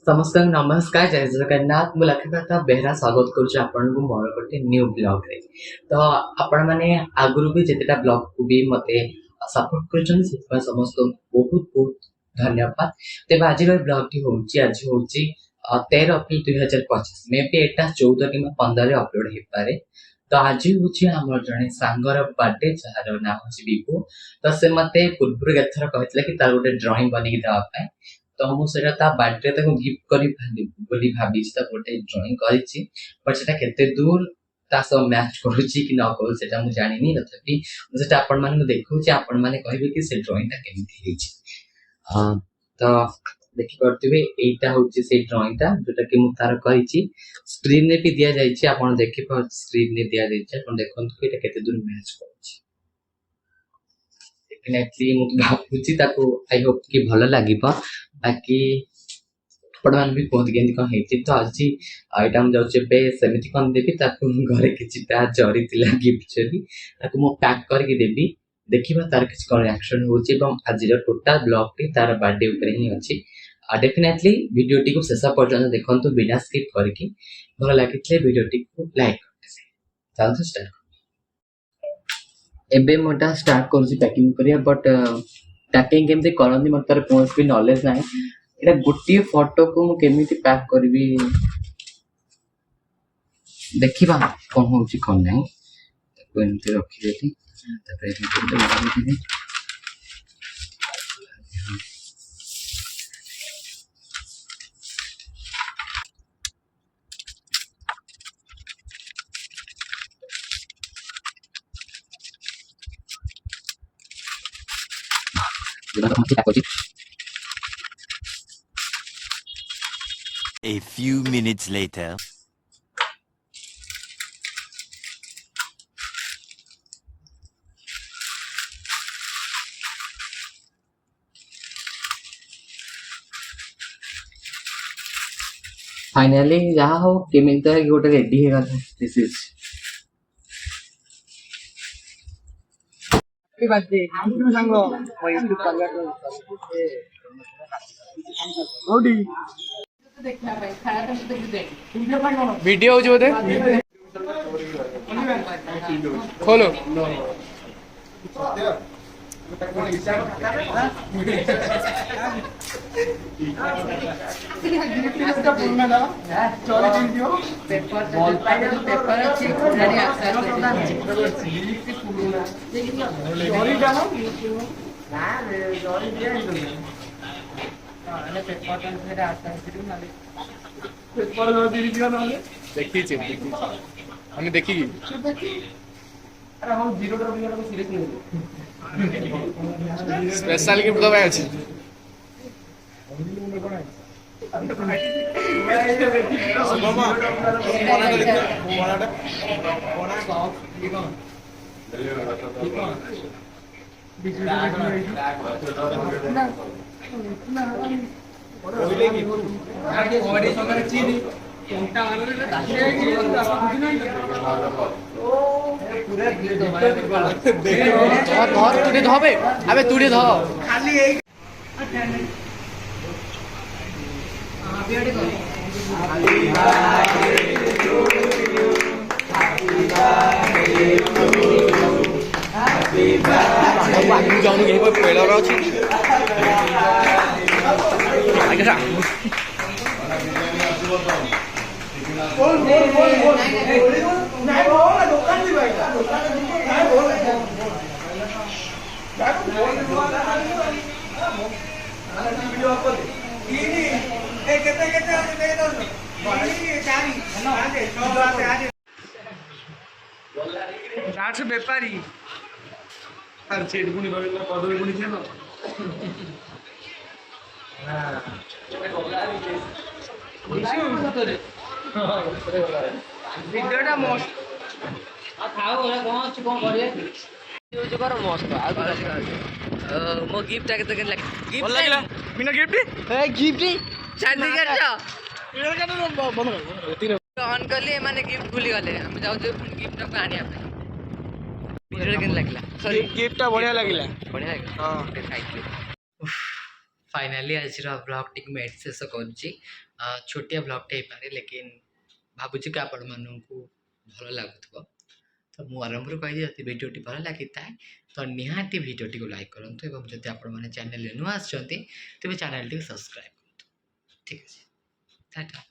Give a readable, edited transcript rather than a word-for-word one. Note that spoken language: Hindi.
समस्त नमस्कार जय जगन्नाथ मु लक्ष्मीकांत बेहरा स्वागत करुच्ची आपनको मोर गोटे न्यू ब्लॉग रे तो आपण माने आगुरु भी जेतेटा ब्लॉग को भी मते सपोर्ट करछन से समस्त बहुत बहुत धन्यवाद तेबे आज ब्लॉग टी होउची आज होउची 13 अप्रैल 2025 मे भी एटा 14 कि 15 रे अपलोड हे पारे तो आज होउची हमर जने सांगर बर्थडे जहार नाम होची बिपु तो से मते पूर्व गथर कहतले कि तार गोटे ड्राइंग बनी के देवा पाए तो मुझे बर्थडे तक गिफ्ट करी भाभी गोटे ड्रॉइंग करी बट से केते दूर मैच करुच्ची कि न करू से जानी तथापि मुझे आपण मान देखुची आपण माने कहबे कि से ड्रॉइंग टा केमिति हेछि तो देखि परथिबे एटा होछि से ड्रॉइंग टा जोटा कि मु तार करिछि स्क्रीन रे भी दिया जाइछि आपण देखि पर स्क्रीन रे दिया जाइछि आपण देखंतु एटा केते दूर मैच करुछि डेफिनेटली मु भाबुछि ताको आई होप कि भलो लागिबो बाकी आपण मान भी कहत गेंदी कौन हेछि तो आज आइटम जाउछे बे सेमिति कोन देबी ताको घरे किछिटा जरी तिला गिफ्ट छली ताको मु पैक करके देबी देखिबा तार किछ कोन रिएक्शन होछि एवं आज रो टोटल ब्लॉग टी तार बर्थडे ऊपर ही अछि डेफिनेटली वीडियो टी को शेष पर्यंत देखंतु बिना स्किप करके भलो लागितले वीडियो टी को लाइक करते चलते स्टार्ट एबे मोटा स्टार्ट करूची पैकिंग करिया बट पैकिंग केमते करंदी मत तार कोन भी नॉलेज नाही एटा गोटी फोटो को मु केमिति पैक करबी देखिबा कोन होची कोन नाही ताको एमते रखि देती तापर एमते मारि देती A few minutes later. Finally जहा हो केमिति है गोटे रेडी हे गला दिस इज हैप्पी बर्थडे हम संगो मोय यूट्यूब चैनल ओडी वीडियो हो बोधे खोलो देखी देखी स्पेशल गिफ्ट दबा अछि तुड़े धबे अबे तुड़े ध खाली जाऊन पेड़ अच्छी बेपारी पुणी पदवी पुणी वीडियोटा मस्त मस्त मो गिफ्ट आके तो गिफ्ट लागला बिना गिफ्ट ए गिफ्ट शादी कर ऑन कर लिए माने गिफ्ट भूली गले हम जाऊ जे गिफ्ट को आनिया वीडियो केन लागला सॉरी गिफ्ट बढ़िया लागला हां थैंक यू फाइनाली आज ब्लॉग टी मैं शेष करुच्ची छोटिया ब्लॉगटे हो पारे लेकिन भावुची कि आपण मानू भल लगुव तो मु आरंभ कही जब भिडियोटी भल लगी थाए तो निहाती भिडियोटी को लाइक करूँ और जब आप चैनल नुआ आते तेज चैनल सब्सक्राइब करूँ ठीक है टाटा।